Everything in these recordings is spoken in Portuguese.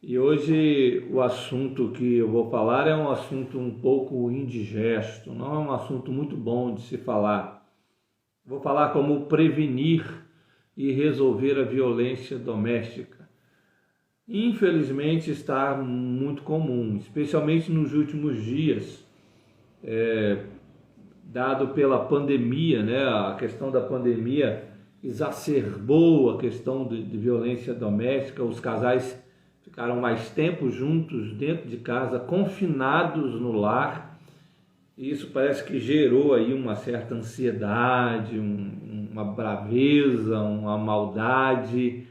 E hoje o assunto que eu vou falar é um assunto um pouco indigesto, não é um assunto muito bom de se falar. Vou falar como prevenir e resolver a violência doméstica. Infelizmente está muito comum, especialmente nos últimos dias, dado pela pandemia, né? A questão da pandemia exacerbou a questão de violência doméstica, os casais ficaram mais tempo juntos dentro de casa, confinados no lar. E isso parece que gerou aí uma certa ansiedade, uma braveza, uma maldade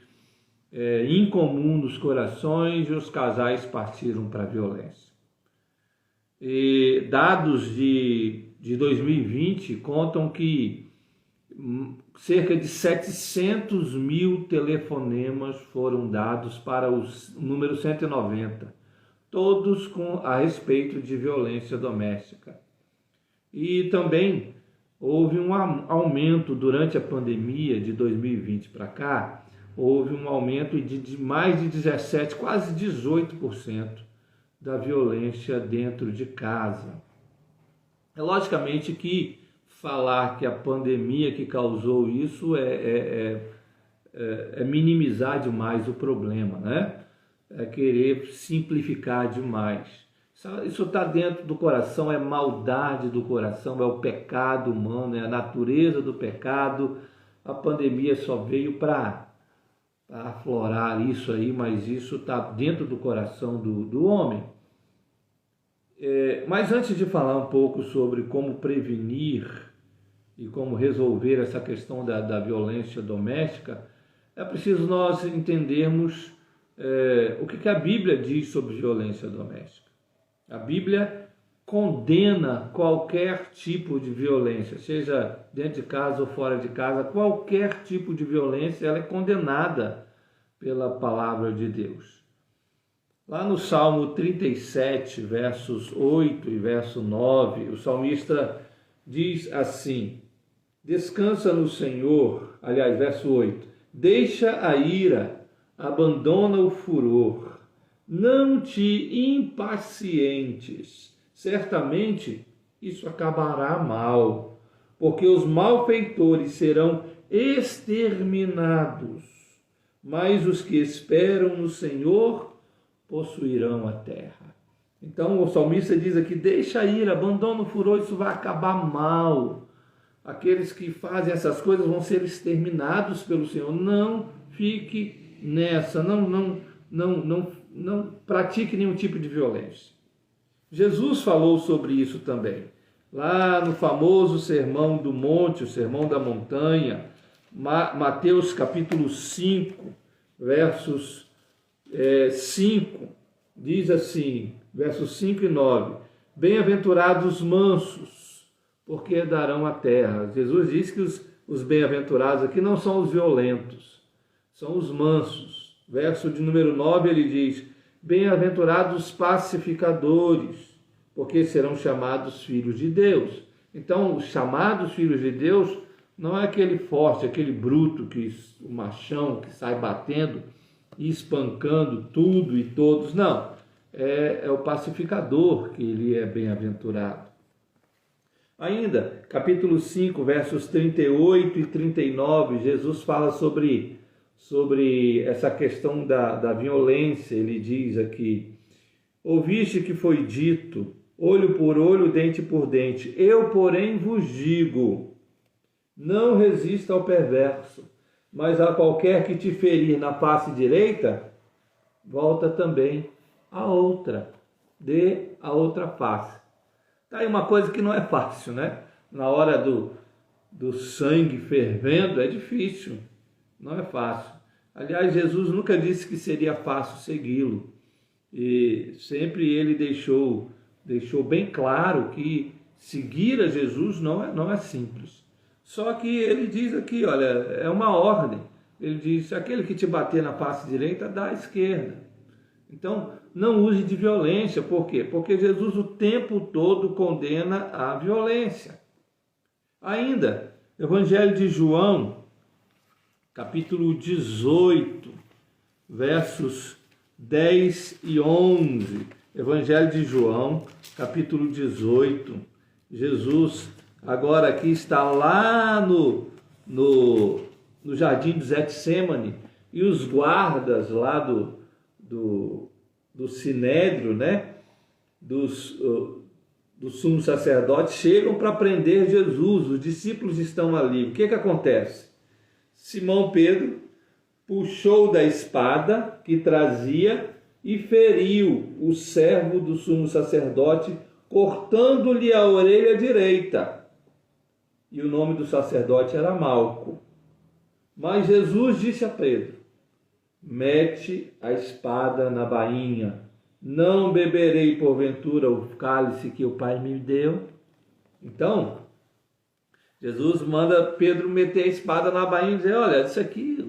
incomum nos corações, e os casais partiram para a violência. E dados de 2020 contam que cerca de 700 mil telefonemas foram dados para o número 190, todos a respeito de violência doméstica. E também houve um aumento durante a pandemia de 2020 para cá, houve um aumento de mais de 17, quase 18% da violência dentro de casa. É logicamente que falar que a pandemia que causou isso é minimizar demais o problema, né? É querer simplificar demais. Isso está dentro do coração, é maldade do coração, é o pecado humano, é a natureza do pecado. A pandemia só veio para aflorar isso aí, mas isso está dentro do coração do homem. Mas antes de falar um pouco sobre como prevenir e como resolver essa questão da violência doméstica, é preciso nós entendermos o que a Bíblia diz sobre violência doméstica. A Bíblia condena qualquer tipo de violência, seja dentro de casa ou fora de casa, qualquer tipo de violência ela é condenada pela palavra de Deus. Lá no Salmo 37, versos 8 e verso 9, o salmista diz assim: descansa no Senhor, aliás, verso 8, deixa a ira, abandona o furor, não te impacientes, certamente isso acabará mal, porque os malfeitores serão exterminados, mas os que esperam no Senhor possuirão a terra. Então o salmista diz aqui, deixa a ira, abandona o furor, isso vai acabar mal. Aqueles que fazem essas coisas vão ser exterminados pelo Senhor. Não fique nessa, não pratique nenhum tipo de violência. Jesus falou sobre isso também. Lá no famoso Sermão do Monte, o Sermão da Montanha, Mateus capítulo 5, versos 5, diz assim, versos 5 e 9, bem-aventurados os mansos, porque darão a terra. Jesus diz que os bem-aventurados aqui não são os violentos, são os mansos. Verso de número 9 ele diz, bem-aventurados os pacificadores, porque serão chamados filhos de Deus. Então, os chamados filhos de Deus não é aquele forte, aquele bruto, o machão que sai batendo e espancando tudo e todos, não. É o pacificador que ele é bem-aventurado. Ainda, capítulo 5, versos 38 e 39, Jesus fala sobre essa questão da violência. Ele diz aqui, ouviste que foi dito, olho por olho, dente por dente, eu, porém, vos digo, não resista ao perverso, mas a qualquer que te ferir na face direita, volta também a outra, dê a outra face. Tá aí uma coisa que não é fácil, né? Na hora do sangue fervendo é difícil, não é fácil. Aliás, Jesus nunca disse que seria fácil segui-lo. E sempre ele deixou bem claro que seguir a Jesus não é simples. Só que ele diz aqui, olha, é uma ordem. Ele diz, aquele que te bater na face direita, dá à esquerda. Então, não use de violência. Por quê? Porque Jesus o tempo todo condena a violência. Ainda, Evangelho de João, capítulo 18, versos 10 e 11. Evangelho de João, capítulo 18. Jesus agora aqui está lá no jardim do Getsêmani, e os guardas lá do Sinédrio, né? Do sumo sacerdote, chegam para prender Jesus. Os discípulos estão ali. O que acontece? Simão Pedro puxou da espada que trazia e feriu o servo do sumo sacerdote, cortando-lhe a orelha direita. E o nome do sacerdote era Malco. Mas Jesus disse a Pedro: mete a espada na bainha. Não beberei porventura o cálice que o Pai me deu? Então, Jesus manda Pedro meter a espada na bainha e dizer: olha, isso aqui,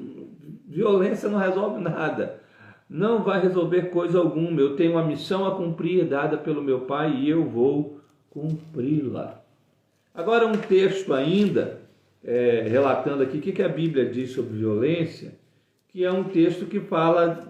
violência não resolve nada. Não vai resolver coisa alguma. Eu tenho uma missão a cumprir, dada pelo meu Pai, e eu vou cumpri-la. Agora, um texto ainda, relatando aqui o que a Bíblia diz sobre violência, que é um texto que fala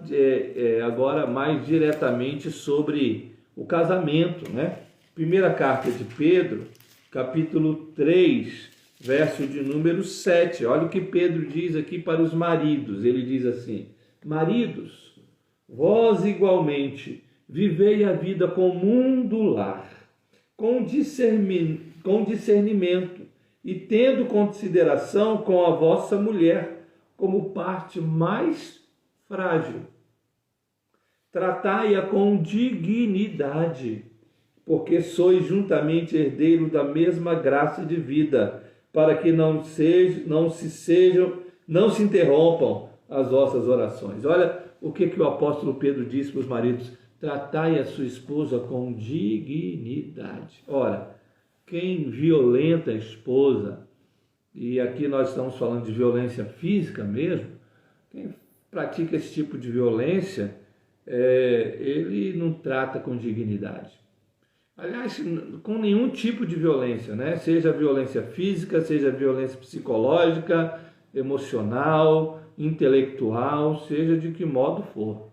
agora mais diretamente sobre o casamento, né? Primeira carta de Pedro, capítulo 3, verso de número 7. Olha o que Pedro diz aqui para os maridos. Ele diz assim: maridos, vós igualmente vivei a vida comum do lar, com discernimento, e tendo consideração com a vossa mulher como parte mais frágil. Tratai-a com dignidade, porque sois juntamente herdeiro da mesma graça de vida, para que não se interrompam as vossas orações. Olha o que o apóstolo Pedro diz para os maridos: tratai a sua esposa com dignidade. Ora, quem violenta a esposa, e aqui nós estamos falando de violência física mesmo, quem pratica esse tipo de violência, ele não trata com dignidade. Aliás, com nenhum tipo de violência, né? Seja violência física, seja violência psicológica, emocional, intelectual, seja de que modo for.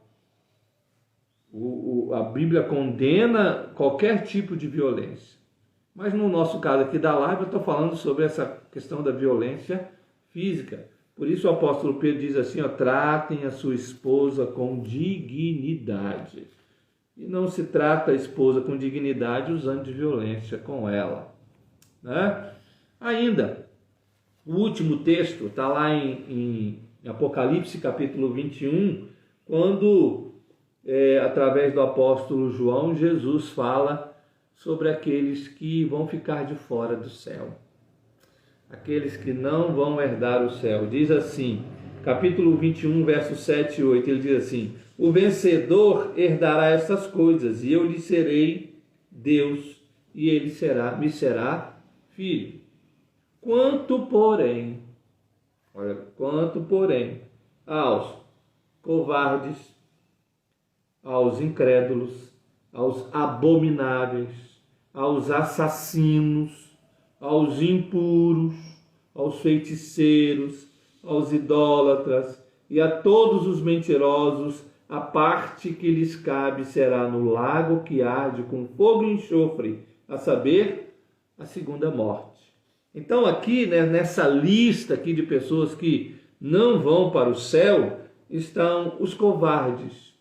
A Bíblia condena qualquer tipo de violência. Mas no nosso caso aqui da live, eu estou falando sobre essa questão da violência física. Por isso o apóstolo Pedro diz assim: tratem a sua esposa com dignidade. E não se trata a esposa com dignidade usando de violência com ela, né? Ainda, o último texto está lá em Apocalipse capítulo 21, quando, através do apóstolo João, Jesus fala sobre aqueles que vão ficar de fora do céu, aqueles que não vão herdar o céu. Diz assim, capítulo 21, versos 7 e 8, ele diz assim: o vencedor herdará estas coisas, e eu lhe serei Deus, e ele me será filho. Quanto, porém, aos covardes, aos incrédulos, aos abomináveis, aos assassinos, aos impuros, aos feiticeiros, aos idólatras e a todos os mentirosos, a parte que lhes cabe será no lago que arde com fogo e enxofre, a saber, a segunda morte. Então aqui, né, nessa lista aqui de pessoas que não vão para o céu, estão os covardes.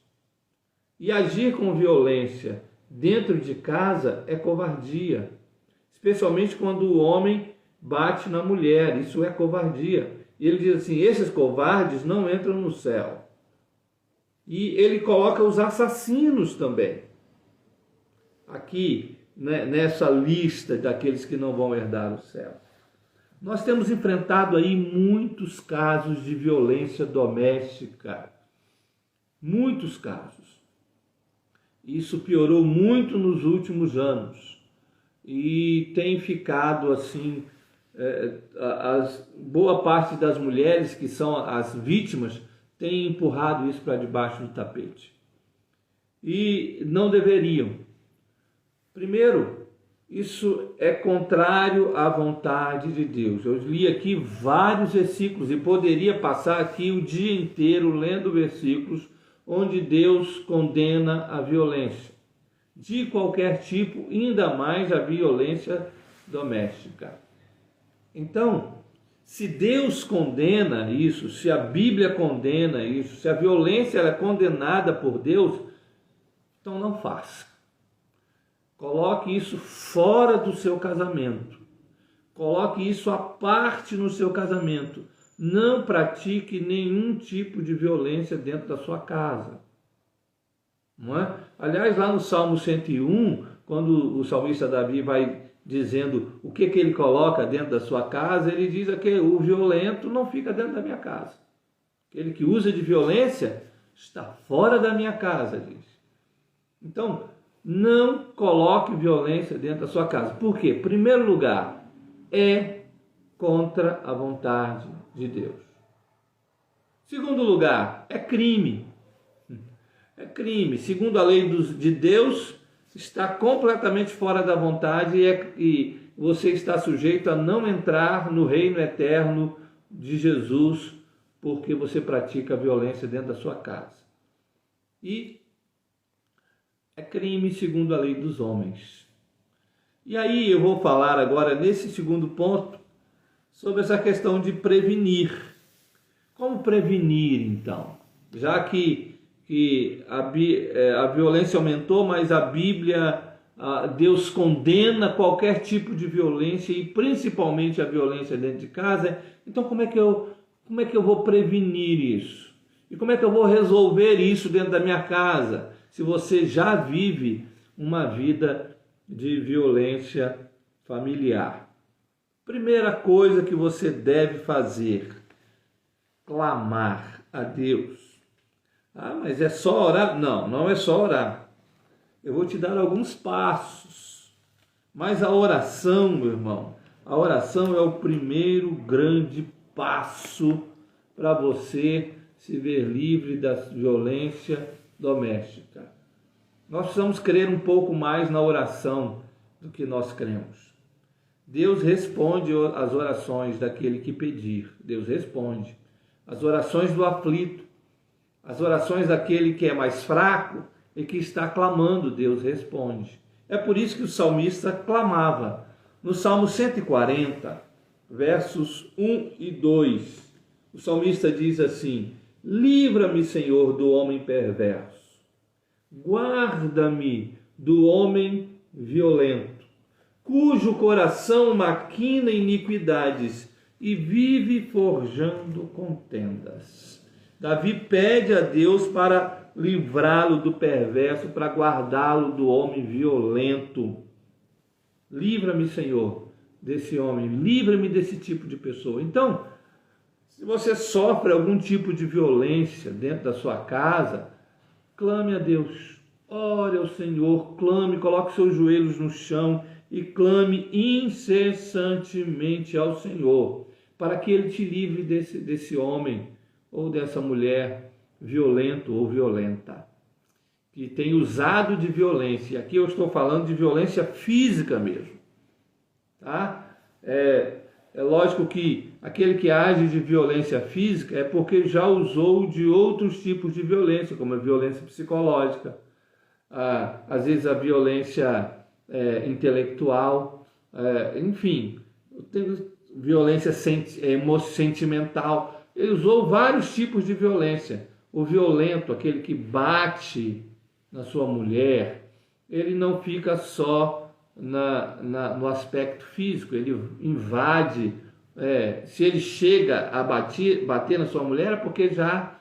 E agir com violência dentro de casa é covardia, especialmente quando o homem bate na mulher, isso é covardia. E ele diz assim: esses covardes não entram no céu. E ele coloca os assassinos também aqui, né, nessa lista daqueles que não vão herdar o céu. Nós temos enfrentado aí muitos casos de violência doméstica, muitos casos. Isso piorou muito nos últimos anos e tem ficado assim, boa parte das mulheres que são as vítimas tem empurrado isso para debaixo do tapete. E não deveriam. Primeiro, isso é contrário à vontade de Deus. Eu li aqui vários versículos e poderia passar aqui o dia inteiro lendo versículos onde Deus condena a violência de qualquer tipo, ainda mais a violência doméstica. Então, se Deus condena isso, se a Bíblia condena isso, se a violência é condenada por Deus, então não faça. Coloque isso fora do seu casamento. Coloque isso à parte no seu casamento. Não pratique nenhum tipo de violência dentro da sua casa. Não é? Aliás, lá no Salmo 101, quando o salmista Davi vai dizendo o que ele coloca dentro da sua casa, ele diz que o violento não fica dentro da minha casa. Aquele que usa de violência está fora da minha casa, diz. Então, não coloque violência dentro da sua casa. Por quê? Em primeiro lugar, é contra a vontade de Deus. Segundo lugar, é crime. É crime. Segundo a lei de Deus, está completamente fora da vontade e você está sujeito a não entrar no reino eterno de Jesus porque você pratica violência dentro da sua casa. E é crime segundo a lei dos homens. E aí eu vou falar agora, nesse segundo ponto, sobre essa questão de prevenir. Como prevenir, então? Já que a violência aumentou, mas a Bíblia, Deus condena qualquer tipo de violência e principalmente a violência dentro de casa. Então como é que eu vou prevenir isso? E como é que eu vou resolver isso dentro da minha casa, se você já vive uma vida de violência familiar? Primeira coisa que você deve fazer: clamar a Deus. Mas é só orar? Não, não é só orar. Eu vou te dar alguns passos. Mas a oração, meu irmão, a oração é o primeiro grande passo para você se ver livre da violência doméstica. Nós precisamos crer um pouco mais na oração do que nós cremos. Deus responde às orações daquele que pedir. Deus responde. As orações do aflito, as orações daquele que é mais fraco e que está clamando, Deus responde. É por isso que o salmista clamava. No Salmo 140, versos 1 e 2, o salmista diz assim: livra-me, Senhor, do homem perverso. Guarda-me do homem violento, cujo coração maquina iniquidades e vive forjando contendas. Davi pede a Deus para livrá-lo do perverso, para guardá-lo do homem violento. Livra-me, Senhor, desse homem, livra-me desse tipo de pessoa. Então, se você sofre algum tipo de violência dentro da sua casa, clame a Deus, ore ao Senhor, clame, coloque seus joelhos no chão e clame incessantemente ao Senhor, para que Ele te livre desse homem ou dessa mulher violento ou violenta, que tem usado de violência. Aqui eu estou falando de violência física mesmo, tá? É lógico que aquele que age de violência física é porque já usou de outros tipos de violência, como a violência psicológica, às vezes a violência intelectual, enfim, violência sentimental. Ele usou vários tipos de violência. O violento, aquele que bate na sua mulher, ele não fica só no aspecto físico, ele invade. Se ele chega a bater na sua mulher, é porque já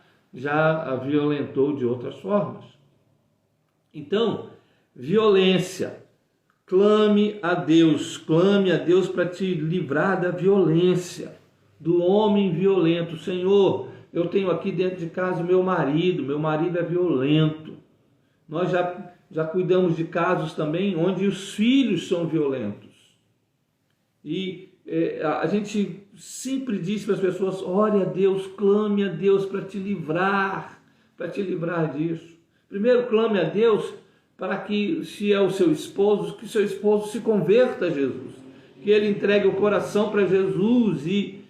a violentou de outras formas. Então, violência. Clame a Deus para te livrar da violência, do homem violento. Senhor, eu tenho aqui dentro de casa o meu marido é violento. Nós já cuidamos de casos também onde os filhos são violentos. E a gente sempre diz para as pessoas: ore a Deus, clame a Deus para te livrar disso. Primeiro, clame a Deus para que, se é o seu esposo, que seu esposo se converta a Jesus, que ele entregue o coração para Jesus e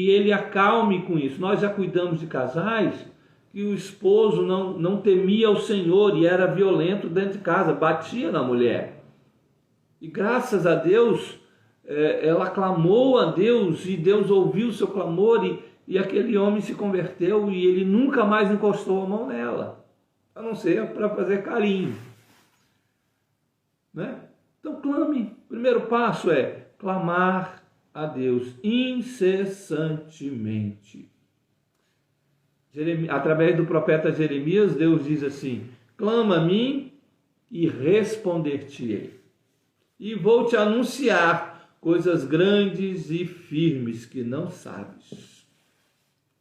ele acalme com isso. Nós já cuidamos de casais que o esposo não temia o Senhor e era violento dentro de casa, batia na mulher. E graças a Deus, ela clamou a Deus e Deus ouviu o seu clamor e aquele homem se converteu e ele nunca mais encostou a mão nela, a não ser para fazer carinho. Né? Então clame. O primeiro passo é clamar a Deus incessantemente. Através do profeta Jeremias, Deus diz assim: clama a mim e responder-te-ei. E vou te anunciar coisas grandes e firmes que não sabes.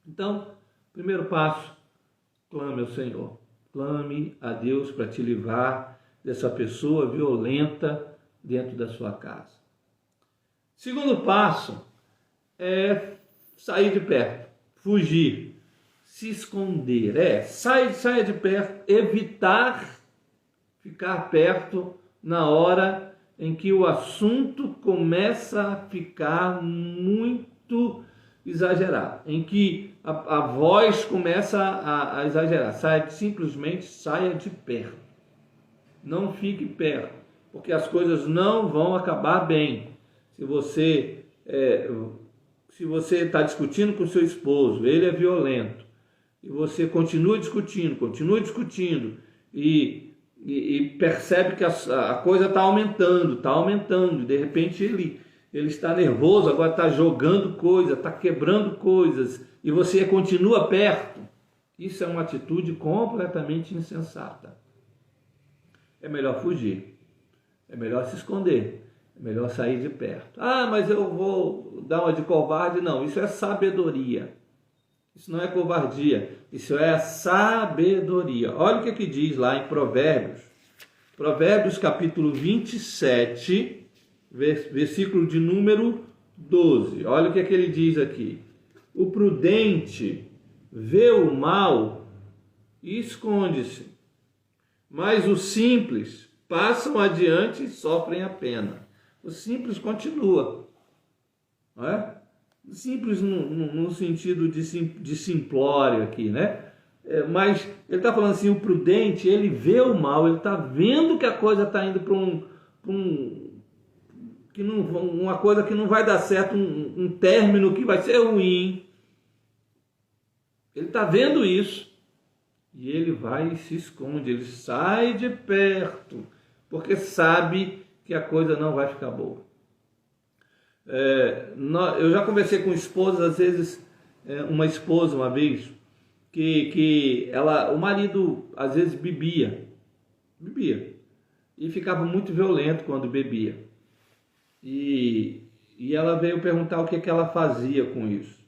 Então, primeiro passo, clame ao Senhor. Clame a Deus para te livrar dessa pessoa violenta dentro da sua casa. Segundo passo é sair de perto, fugir, se esconder. Saia de perto, evitar ficar perto na hora em que o assunto começa a ficar muito exagerado, em que a voz começa a exagerar. Simplesmente saia de perto. Não fique perto, porque as coisas não vão acabar bem. Se você está discutindo com seu esposo, ele é violento, e você continua discutindo, e percebe que a coisa está aumentando, e de repente ele está nervoso, agora está jogando coisa, está quebrando coisas, e você continua perto, isso é uma atitude completamente insensata. É melhor fugir, é melhor se esconder, é melhor sair de perto. Ah, mas eu vou dar uma de covarde. Não, isso é sabedoria. Isso não é covardia, isso é sabedoria. Olha o que diz lá em Provérbios. Provérbios capítulo 27, versículo de número 12. Olha o que ele diz aqui. O prudente vê o mal e esconde-se, mas os simples passam adiante e sofrem a pena. O simples continua, não é? Simples no sentido de simplório aqui, né? Mas ele está falando assim, o prudente, ele vê o mal, ele está vendo que a coisa está indo para uma coisa que não vai dar certo, um término que vai ser ruim. Ele está vendo isso e ele vai e se esconde, ele sai de perto, porque sabe que a coisa não vai ficar boa. Eu já conversei com esposas, às vezes, uma esposa uma vez, que o marido às vezes bebia, e ficava muito violento quando bebia. E ela veio perguntar o que ela fazia com isso.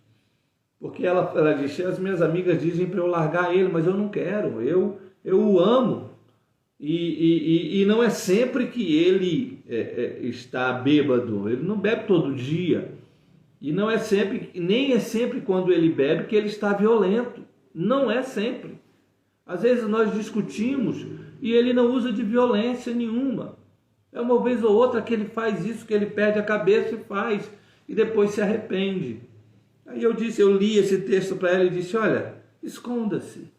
Porque ela disse, as minhas amigas dizem para eu largar ele, mas eu não quero, eu o amo. E não é sempre que ele está bêbado, ele não bebe todo dia. E não é sempre, nem é sempre quando ele bebe que ele está violento. Não é sempre. Às vezes nós discutimos e ele não usa de violência nenhuma. É uma vez ou outra que ele faz isso, que ele perde a cabeça e faz, e depois se arrepende. Aí eu li esse texto para ela e disse, olha, esconda-se.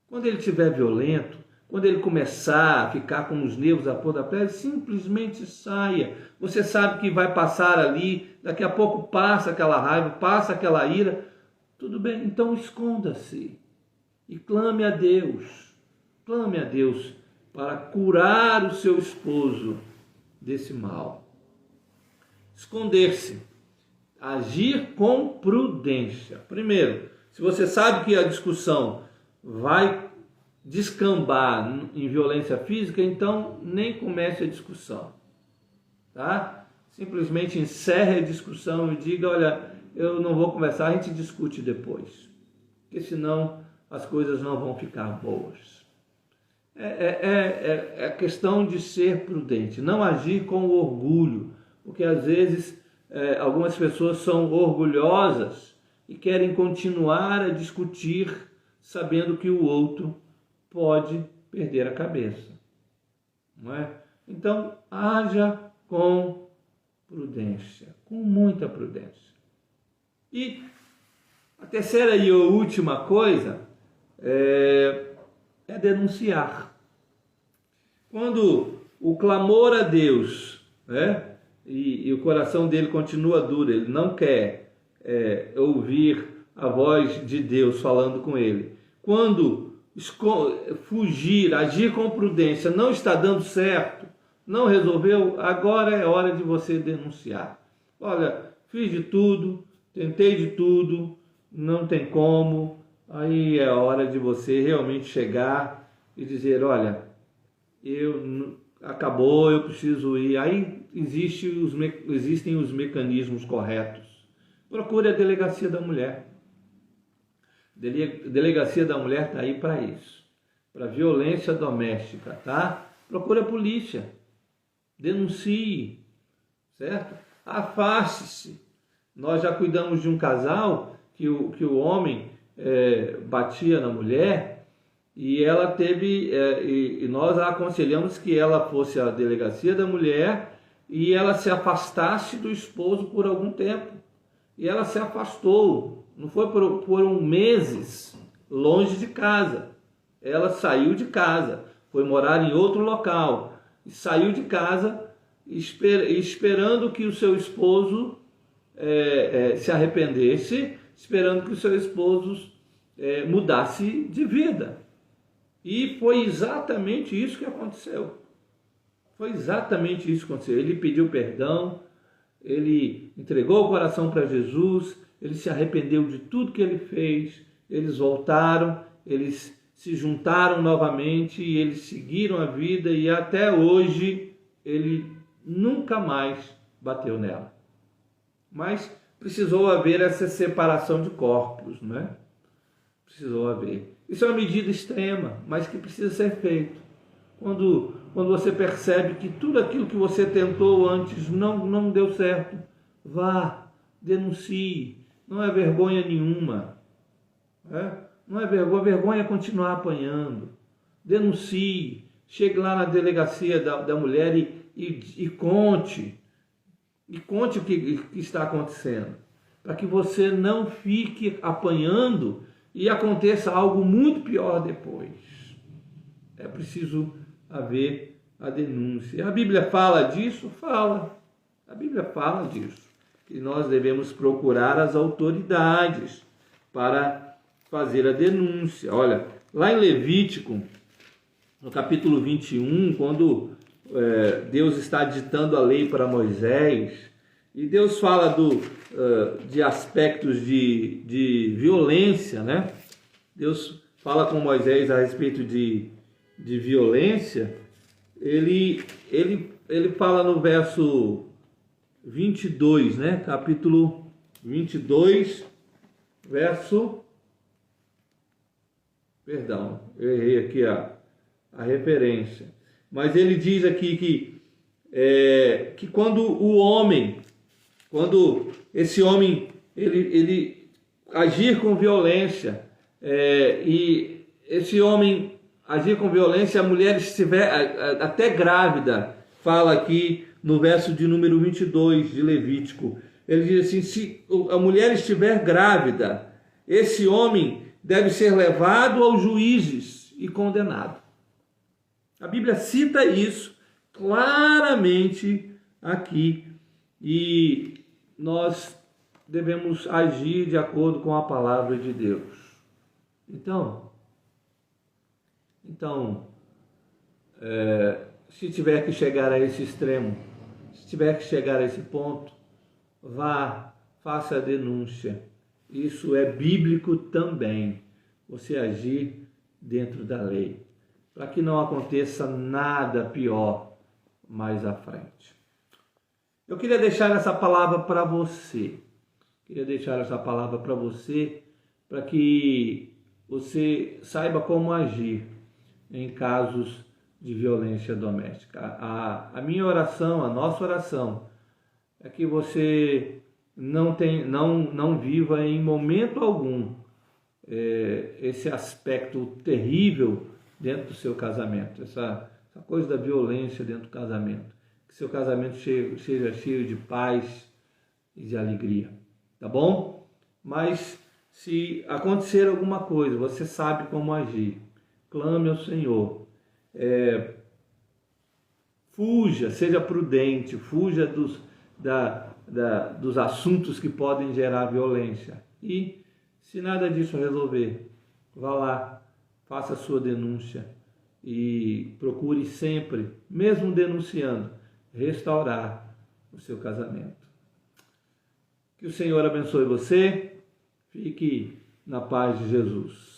Quando ele estiver violento, quando ele começar a ficar com os nervos à flor da pele, simplesmente saia. Você sabe que vai passar ali, daqui a pouco passa aquela raiva, passa aquela ira. Tudo bem, então esconda-se e clame a Deus. Clame a Deus para curar o seu esposo desse mal. Esconder-se. Agir com prudência. Primeiro, se você sabe que a discussão vai descambar em violência física, então nem comece a discussão, tá? Simplesmente encerre a discussão e diga, olha, eu não vou conversar, a gente discute depois, porque senão as coisas não vão ficar boas. É questão de ser prudente, não agir com orgulho, porque às vezes algumas pessoas são orgulhosas e querem continuar a discutir sabendo que o outro pode perder a cabeça, não é? Então, haja com prudência, com muita prudência. E a terceira e a última coisa é denunciar. Quando o clamor a Deus, né, e o coração dele continua duro, ele não quer ouvir a voz de Deus falando com ele. Quando fugir, agir com prudência não está dando certo, não resolveu, agora é hora de você denunciar. Olha, fiz de tudo, tentei de tudo, não tem como. Aí é hora de você realmente chegar e dizer, olha, acabou, eu preciso ir. Aí existem os mecanismos corretos. Procure a Delegacia da Mulher. Delegacia da Mulher está aí para isso, para violência doméstica, tá? Procure a polícia, denuncie, certo? Afaste-se. Nós já cuidamos de um casal que o homem batia na mulher e ela teve, e nós a aconselhamos que ela fosse à Delegacia da Mulher e ela se afastasse do esposo por algum tempo. E ela se afastou, não foi por meses longe de casa. Ela saiu de casa, foi morar em outro local, e saiu de casa esperando que o seu esposo se arrependesse, esperando que o seu esposo mudasse de vida. E foi exatamente isso que aconteceu. Foi exatamente isso que aconteceu. Ele pediu perdão, ele entregou o coração para Jesus, ele se arrependeu de tudo que ele fez, eles voltaram, eles se juntaram novamente e eles seguiram a vida e até hoje ele nunca mais bateu nela. Mas precisou haver essa separação de corpos, né? Precisou haver. Isso é uma medida extrema, mas que precisa ser feito. Quando você percebe que tudo aquilo que você tentou antes não deu certo, vá, denuncie. Não é vergonha nenhuma. Não é vergonha é continuar apanhando. Denuncie. Chegue lá na delegacia da mulher e conte. E conte o que está acontecendo. Para que você não fique apanhando e aconteça algo muito pior depois. É preciso haver a denúncia. A Bíblia fala disso? Fala. A Bíblia fala disso. Que nós devemos procurar as autoridades para fazer a denúncia. Olha, lá em Levítico, no capítulo 21, quando Deus está ditando a lei para Moisés, e Deus fala de aspectos de violência, né? Deus fala com Moisés a respeito de violência. Ele fala no verso 22, né? Capítulo 22, verso... Perdão, eu errei aqui a referência. Mas ele diz aqui que quando esse homem ele agir com violência, e esse homem agir com violência, a mulher estiver até grávida, fala aqui no verso de número 22 de Levítico, ele diz assim, se a mulher estiver grávida, esse homem deve ser levado aos juízes e condenado. A Bíblia cita isso claramente aqui e nós devemos agir de acordo com a palavra de Deus. Então, se tiver que chegar a esse extremo, se tiver que chegar a esse ponto, vá, faça a denúncia. Isso é bíblico também, você agir dentro da lei, para que não aconteça nada pior mais à frente. Eu queria deixar essa palavra para você, para que você saiba como agir em casos de violência doméstica. A minha oração, a nossa oração, é que você não viva em momento algum esse aspecto terrível dentro do seu casamento, essa coisa da violência dentro do casamento. Que seu casamento seja cheio de paz e de alegria, tá bom? Mas Se acontecer alguma coisa, você sabe como agir. Clame ao Senhor. Fuja, seja prudente, fuja dos assuntos que podem gerar violência. E, se nada disso resolver, vá lá, faça a sua denúncia e procure sempre, mesmo denunciando, restaurar o seu casamento. Que o Senhor abençoe você. Fique na paz de Jesus.